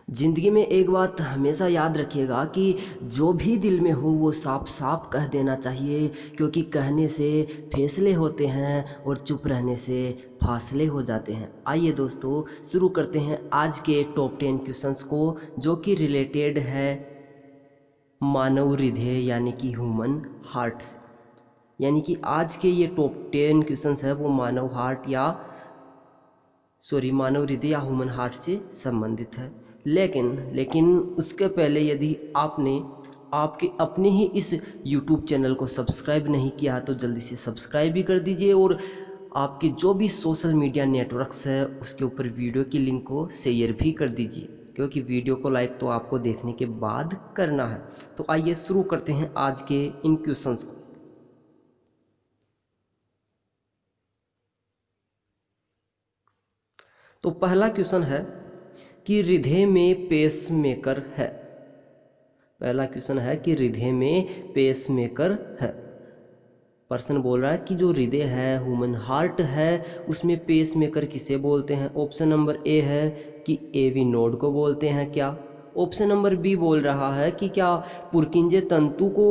ज़िंदगी में एक बात हमेशा याद रखिएगा कि जो भी दिल में हो वो साफ साफ कह देना चाहिए, क्योंकि कहने से फैसले होते हैं और चुप रहने से फासले हो जाते हैं। आइए दोस्तों, शुरू करते हैं आज के टॉप 10 क्वेश्चंस को, जो कि रिलेटेड है मानव हृदय यानी कि ह्यूमन हार्ट से। यानी कि आज के ये टॉप 10 क्वेश्चंस है वो मानव हृदय या ह्यूमन हार्ट से संबंधित है। लेकिन उसके पहले यदि आपने आपके अपने ही इस YouTube चैनल को सब्सक्राइब नहीं किया तो जल्दी से सब्सक्राइब भी कर दीजिए, और आपके जो भी सोशल मीडिया नेटवर्क्स है उसके ऊपर वीडियो की लिंक को शेयर भी कर दीजिए, क्योंकि वीडियो को लाइक तो आपको देखने के बाद करना है। तो आइए शुरू करते हैं आज के इन क्वेश्चंस को। तो पहला क्वेश्चन है कि हृदय में पेसमेकर है। पहला क्वेश्चन है कि हृदय में पेसमेकर है। पर्सन बोल रहा है कि जो हृदय है, ह्यूमन हार्ट है, उसमें पेसमेकर किसे बोलते हैं। ऑप्शन नंबर ए है कि एवी नोड को बोलते हैं क्या। ऑप्शन नंबर बी बोल रहा है कि क्या पुरकिंजे तंतु को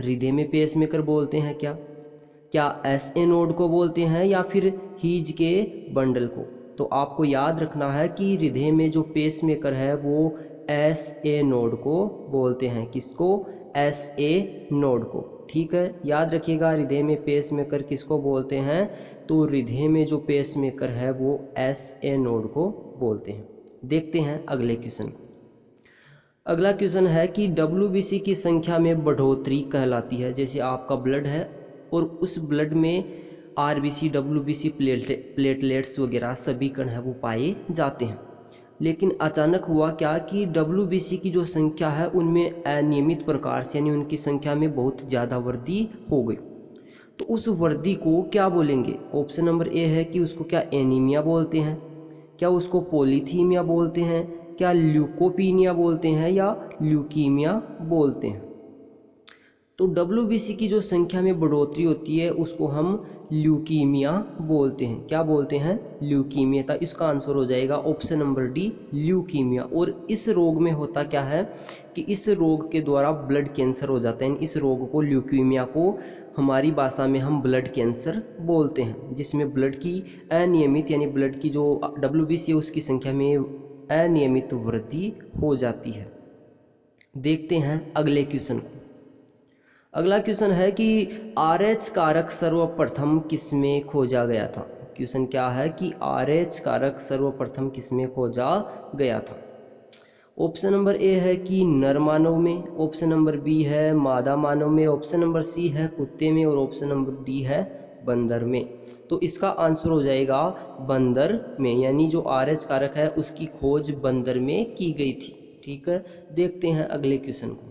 हृदय में पेसमेकर बोलते हैं क्या एस ए नोड को बोलते हैं, या फिर हीज के बंडल को। तो आपको याद रखना है कि हृदय में जो पेसमेकर है वो एस ए नोड को बोलते हैं। किसको? एस ए नोड को। ठीक है, याद रखिएगा हृदय में पेसमेकर किसको बोलते हैं। तो हृदय में जो पेसमेकर है वो एस ए नोड को बोलते हैं। देखते हैं अगले क्वेश्चन को। अगला क्वेश्चन है कि WBC की संख्या में बढ़ोतरी कहलाती है। जैसे आपका ब्लड है और उस ब्लड में RBC, WBC, प्लेटलेट्स वगैरह सभी कण है वो पाए जाते हैं। लेकिन अचानक हुआ क्या कि WBC की जो संख्या है उनमें अनियमित प्रकार से, यानी उनकी संख्या में बहुत ज़्यादा वृद्धि हो गई। तो उस वृद्धि को क्या बोलेंगे। ऑप्शन नंबर ए है कि उसको क्या एनीमिया बोलते हैं, क्या उसको पॉलीथीमिया बोलते हैं, क्या ल्यूकोपीनिया बोलते हैं, या ल्यूकीमिया बोलते हैं। तो WBC की जो संख्या में बढ़ोतरी होती है उसको हम ल्यूकीमिया बोलते हैं। क्या बोलते हैं? ल्यूकीमिया। तो इसका आंसर हो जाएगा ऑप्शन नंबर डी, ल्यूकीमिया। और इस रोग में होता क्या है कि इस रोग के द्वारा ब्लड कैंसर हो जाता है। इस रोग को, ल्यूकीमिया को, हमारी भाषा में हम ब्लड कैंसर बोलते हैं, जिसमें ब्लड की अनियमित, यानी ब्लड की जो WBC है उसकी संख्या में अनियमित वृद्धि हो जाती है। देखते हैं अगले क्वेश्चन को। अगला क्वेश्चन है कि RH कारक सर्वप्रथम किसमें खोजा गया था। क्वेश्चन क्या है कि RH कारक सर्वप्रथम किसमें खोजा गया था। ऑप्शन नंबर ए है कि नर मानव में, ऑप्शन नंबर बी है मादा मानव में, ऑप्शन नंबर सी है कुत्ते में, और ऑप्शन नंबर डी है बंदर में। तो इसका आंसर हो जाएगा बंदर में, यानी जो RH कारक है उसकी खोज बंदर में की गई थी। ठीक है, देखते हैं अगले क्वेश्चन को।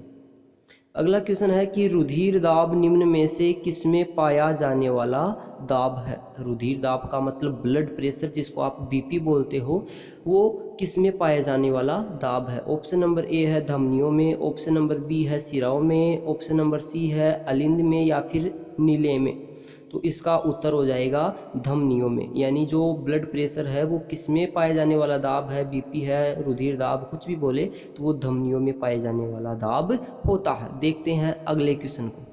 अगला क्वेश्चन है कि रुधिर दाब निम्न में से किसमें पाया जाने वाला दाब है। रुधिर दाब का मतलब ब्लड प्रेशर, जिसको आप BP बोलते हो, वो किसमें पाया जाने वाला दाब है। ऑप्शन नंबर ए है धमनियों में, ऑप्शन नंबर बी है सिराओं में, ऑप्शन नंबर सी है अलिंद में, या फिर नीले में। तो इसका उत्तर हो जाएगा धमनियों में। यानी जो ब्लड प्रेशर है वो किसमें पाए जाने वाला दाब है, BP है, रुधिर दाब, कुछ भी बोले, तो वो धमनियों में पाए जाने वाला दाब होता है। देखते हैं अगले क्वेश्चन को।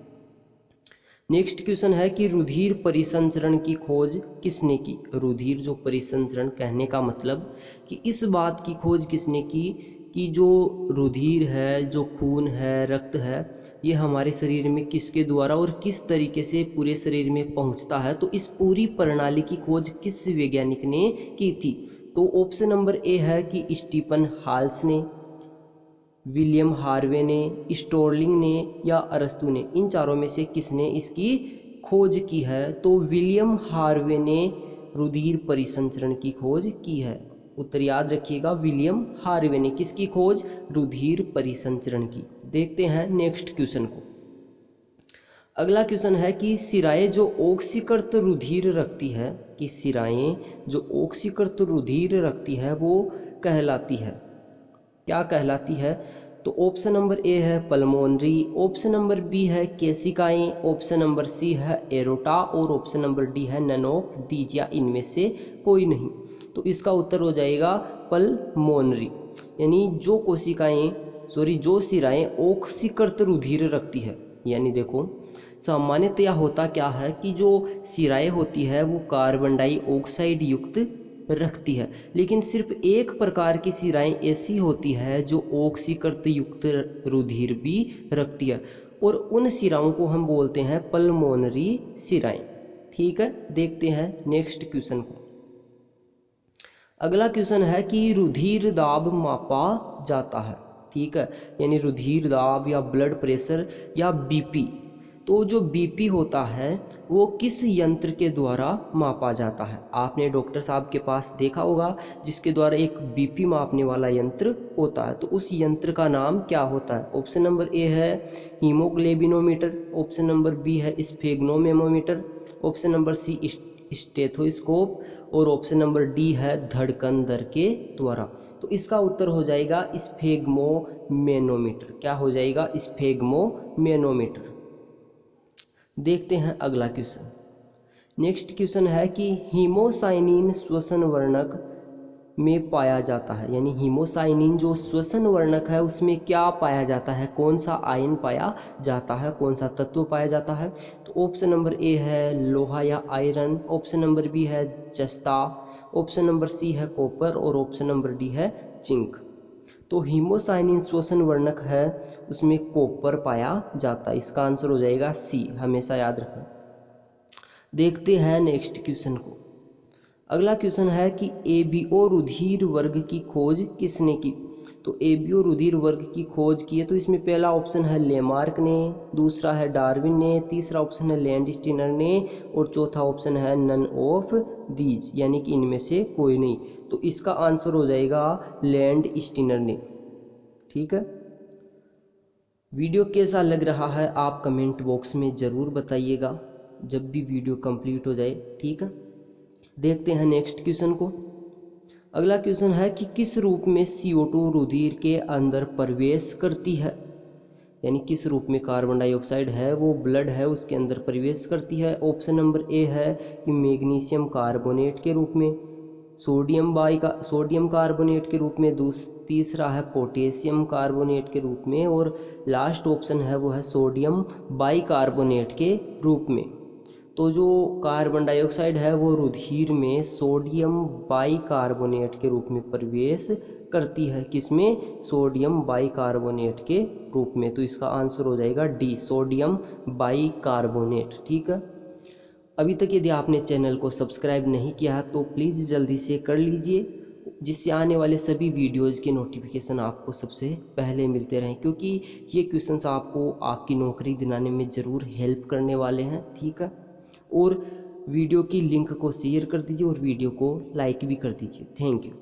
नेक्स्ट क्वेश्चन है कि रुधिर परिसंचरण की खोज किसने की। रुधिर जो परिसंचरण, कहने का मतलब कि इस बात की खोज किसने की कि जो रुधिर है, जो खून है, रक्त है, ये हमारे शरीर में किसके द्वारा और किस तरीके से पूरे शरीर में पहुंचता है। तो इस पूरी प्रणाली की खोज किस वैज्ञानिक ने की थी। तो ऑप्शन नंबर ए है कि स्टीफन हाल्स ने, विलियम हार्वे ने, स्टोरलिंग ने, या अरस्तु ने। इन चारों में से किसने इसकी खोज की है। तो विलियम हार्वे ने रुधिर परिसंचरण की खोज की है। उत्तर याद रखिएगा, विलियम हार्वे ने किसकी खोज? रुधिर परिसंचरण की। देखते हैं नेक्स्ट क्वेश्चन को। अगला क्वेश्चन है कि सिराएं जो ऑक्सीकृत रुधिर रखती है, कि सिराएं जो ऑक्सीकृत रुधिर रखती है वो कहलाती है, क्या कहलाती है। तो ऑप्शन नंबर ए है पल्मोनरी, ऑप्शन नंबर बी है केसिकाएं, ऑप्शन नंबर सी है एरोटा, और ऑप्शन नंबर डी है नन ऑफ दीज, या इनमें से कोई नहीं। तो इसका उत्तर हो जाएगा पल्मोनरी। यानी जो शिराएं ऑक्सीकृत रुधिर रखती है। यानी देखो सामान्यतया होता क्या है कि जो शिराएं होती है वो कार्बन डाइऑक्साइड युक्त रखती है, लेकिन सिर्फ एक प्रकार की शिराएं ऐसी होती है जो ऑक्सीकृत युक्त रुधिर भी रखती है, और उन शिराओं को हम बोलते हैं पल्मोनरी शिराएं। ठीक है, देखते हैं नेक्स्ट क्वेश्चन को। अगला क्वेश्चन है कि रुधिर दाब मापा जाता है। ठीक है, यानी रुधिर दाब या ब्लड प्रेशर या बीपी, तो जो बीपी होता है वो किस यंत्र के द्वारा मापा जाता है? आपने डॉक्टर साहब के पास देखा होगा जिसके द्वारा एक बीपी मापने वाला यंत्र होता है, तो उस यंत्र का नाम क्या होता है? ऑप्शन नंबर ए है हीमोग्लोबिनोमीटर, ऑप्शन नंबर बी है स्फेग्नोमेमोमीटर, ऑप्शन नंबर सी स्टेथोस्कोप, और ऑप्शन नंबर डी है धड़कन दर के द्वारा। तो इसका उत्तर हो जाएगा स्फेग्नोमेनोमीटर। क्या हो जाएगा? स्फेग्नोमेनोमीटर। देखते हैं अगला क्वेश्चन। नेक्स्ट क्वेश्चन है कि हीमोसाइनिन श्वसन वर्णक में पाया जाता है, यानी हीमोसाइनिन जो श्वसन वर्णक है उसमें क्या पाया जाता है? कौन सा आयन पाया जाता है, कौन सा तत्व पाया जाता है? तो ऑप्शन नंबर ए है लोहा या आयरन, ऑप्शन नंबर बी है जस्ता, ऑप्शन नंबर सी है कॉपर, और ऑप्शन नंबर डी है जिंक। तो हीमोसाइनिन श्वसन वर्णक है उसमें कॉपर पाया जाता है। इसका आंसर हो जाएगा सी, हमेशा याद रखना। देखते हैं नेक्स्ट क्वेश्चन को। अगला क्वेश्चन है कि एबीओ रुधिर वर्ग की खोज किसने की? तो एबीओ रुधिर वर्ग की खोज की है, तो इसमें पहला ऑप्शन है लेमार्क ने, दूसरा है डार्विन ने, तीसरा ऑप्शन है लैंडस्टीनर ने, और चौथा ऑप्शन है नन ऑफ दीज, यानी कि इनमें से कोई नहीं। तो इसका आंसर हो जाएगा लैंडस्टीनर ने। ठीक है, वीडियो कैसा लग रहा है आप कमेंट बॉक्स में ज़रूर बताइएगा जब भी वीडियो कंप्लीट हो जाए। ठीक है, देखते हैं नेक्स्ट क्वेश्चन को। अगला क्वेश्चन है कि किस रूप में CO2 रुधिर के अंदर प्रवेश करती है? यानी किस रूप में कार्बन डाइऑक्साइड है वो ब्लड है उसके अंदर प्रवेश करती है? ऑप्शन नंबर ए है कि मैग्नीशियम कार्बोनेट के रूप में, सोडियम कार्बोनेट के रूप में, तीसरा है पोटेशियम कार्बोनेट के रूप में, और लास्ट ऑप्शन है वो है सोडियम बाइकार्बोनेट के रूप में। तो जो कार्बन डाइऑक्साइड है वो रुधिर में सोडियम बाइकार्बोनेट के रूप में प्रवेश करती है। किसमें? सोडियम बाइकार्बोनेट के रूप में। तो इसका आंसर हो जाएगा डी, सोडियम बाइकार्बोनेट। ठीक है, अभी तक यदि आपने चैनल को सब्सक्राइब नहीं किया तो प्लीज़ जल्दी से कर लीजिए, जिससे आने वाले सभी वीडियोज़ के नोटिफिकेशन आपको सबसे पहले मिलते रहें, क्योंकि ये क्वेश्चंस आपको आपकी नौकरी दिलाने में ज़रूर हेल्प करने वाले हैं। ठीक है, और वीडियो की लिंक को शेयर कर दीजिए और वीडियो को लाइक भी कर दीजिए। Thank you.